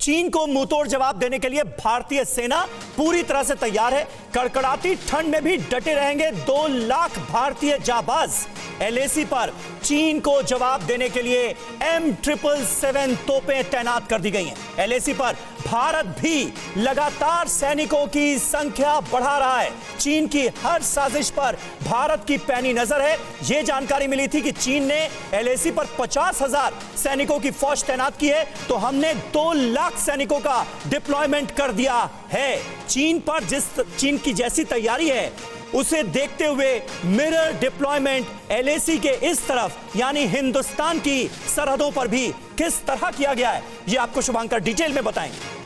चीन को मुंहतोड़ जवाब देने के लिए भारतीय सेना पूरी तरह से तैयार है। कड़कड़ाती ठंड में भी डटे रहेंगे 2 लाख भारतीय जाबाज। एलएसी पर चीन को जवाब देने के लिए M777 तोपें तैनात कर दी गई हैं। एलएसी पर भारत भी लगातार सैनिकों की संख्या बढ़ा रहा है। चीन की हर साजिश पर भारत की पैनी नजर है। यह जानकारी मिली थी कि चीन ने एलएसी पर 50,000 सैनिकों की फौज तैनात की है, तो हमने 2 लाख सैनिकों का डिप्लॉयमेंट कर दिया है। चीन की जैसी तैयारी है, उसे देखते हुए मिरर डिप्लॉयमेंट एलएसी के इस तरफ यानी हिंदुस्तान की सरहदों पर भी किस तरह किया गया है, यह आपको शुभांकर डिटेल में बताएंगे।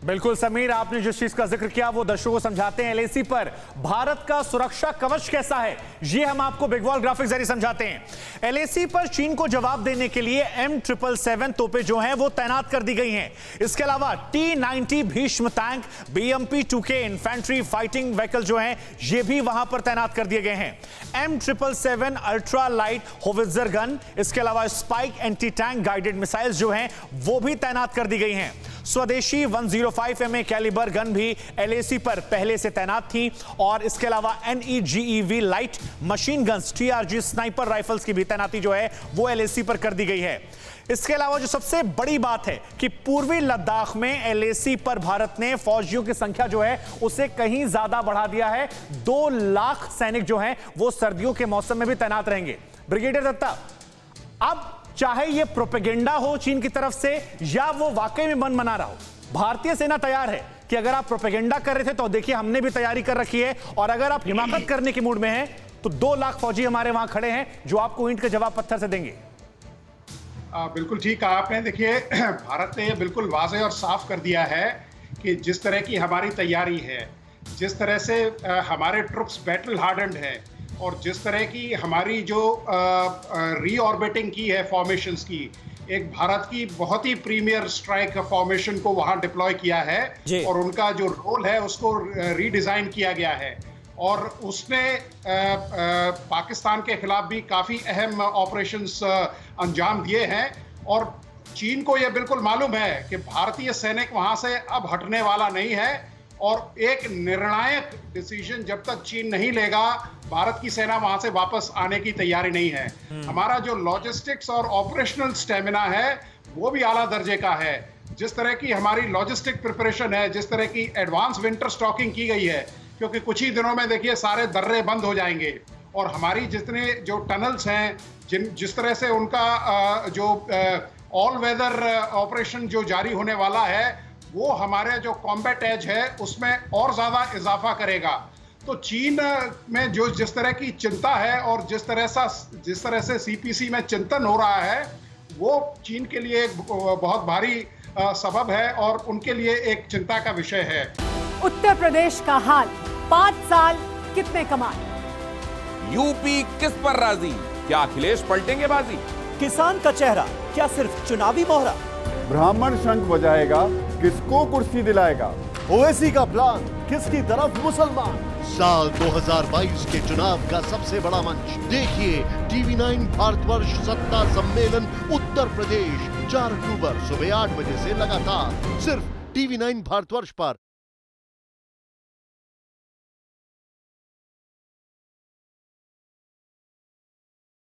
बिल्कुल समीर, आपने जिस चीज का जिक्र किया वो दर्शकों को समझाते हैं। एलएसी पर भारत का सुरक्षा कवच कैसा है, ये हम आपको बिग वॉल ग्राफिक्स जरिए समझाते हैं। एलएसी पर चीन को जवाब देने के लिए M777 तोपें जो हैं वो तैनात कर दी गई हैं। इसके अलावा T90 Bhishma tank, BMP-2K infantry fighting vehicle जो हैं ये भी वहां पर तैनात कर दिए गए हैं। M777 ultra light howitzer gun, इसके अलावा spike anti tank guided missiles जो हैं वो भी तैनात कर दी गई हैं। स्वदेशी 105 MA कैलिबर गन भी एलएसी पर पहले से तैनात थी और इसके अलावा NEGEV light machine guns, TRG sniper rifles की भी तैनाती जो है वो एलएसी पर कर दी गई है। इसके अलावा जो सबसे बड़ी बात है कि पूर्वी लद्दाख में एलएसी पर भारत ने फौजियों की संख्या जो है उसे कहीं ज्यादा बढ़ा दिया है। 2 लाख सैनिक जो हैं वो सर्दियों के मौसम में भी तैनात रहेंगे। ब्रिगेडियर दत्ता, अब चाहे ये प्रोपेगेंडा हो चीन की तरफ से या वो वाकई में मन बना रहा हो, भारतीय सेना तैयार है कि अगर आप प्रोपेगेंडा कर रहे थे तो देखिए हमने भी तैयारी कर रखी है, और अगर आप हिमाकत करने के मूड में हैं तो 2 लाख फौजी हमारे वहां खड़े हैं जो आपको ईंट का जवाब पत्थर से देंगे। बिल्कुल ठीक कहा आपने। देखिए, भारत ने बिल्कुल वाज़ेह और साफ कर दिया है कि जिस तरह की हमारी तैयारी है, जिस तरह से हमारे ट्रुप्स बैटल हार्डन्ड है और जिस तरह की हमारी जो रीऑर्बिटिंग की है फॉर्मेशंस की, एक भारत की बहुत ही प्रीमियर स्ट्राइक फॉर्मेशन को वहां डिप्लॉय किया है और उनका जो रोल है उसको रीडिजाइन किया गया है, और उसने पाकिस्तान के खिलाफ भी काफ़ी अहम ऑपरेशंस अंजाम दिए हैं। और चीन को यह बिल्कुल मालूम है कि भारतीय सैनिक वहां से अब हटने वाला नहीं है, और एक निर्णायक डिसीजन जब तक चीन नहीं लेगा, भारत की सेना वहां से वापस आने की तैयारी नहीं है। हमारा जो लॉजिस्टिक्स और ऑपरेशनल स्टेमिना है वो भी आला दर्जे का है। जिस तरह की हमारी लॉजिस्टिक प्रिपरेशन है, जिस तरह की एडवांस विंटर स्टॉकिंग की गई है, क्योंकि कुछ ही दिनों में देखिए सारे दर्रे बंद हो जाएंगे, और हमारी जितने जो टनल्स हैं, जिस तरह से उनका जो ऑल वेदर ऑपरेशन जो जारी होने वाला है, वो हमारे जो कॉम्बैट एज है उसमें और ज़्यादा इजाफा करेगा। तो चीन में जो जिस तरह की चिंता है और जिस तरह से CPC में चिंतन हो रहा है, वो चीन के लिए एक बहुत भारी सबब है और उनके लिए एक चिंता का विषय है। उत्तर प्रदेश का हाल, 5 साल कितने कमाल। यूपी किस पर राजी, क्या अखिलेश पलटेंगे बाजी। किसान का चेहरा क्या सिर्फ चुनावी मोहरा। ब्राह्मण शंख बजाएगा, किसको कुर्सी दिलाएगा। ओवैसी का प्लान, किसकी तरफ मुसलमान। साल 2022 के चुनाव का सबसे बड़ा मंच देखिए TV9 भारतवर्ष सत्ता सम्मेलन उत्तर प्रदेश 4 अक्टूबर सुबह 8 बजे से लगातार सिर्फ TV9 भारतवर्ष पर।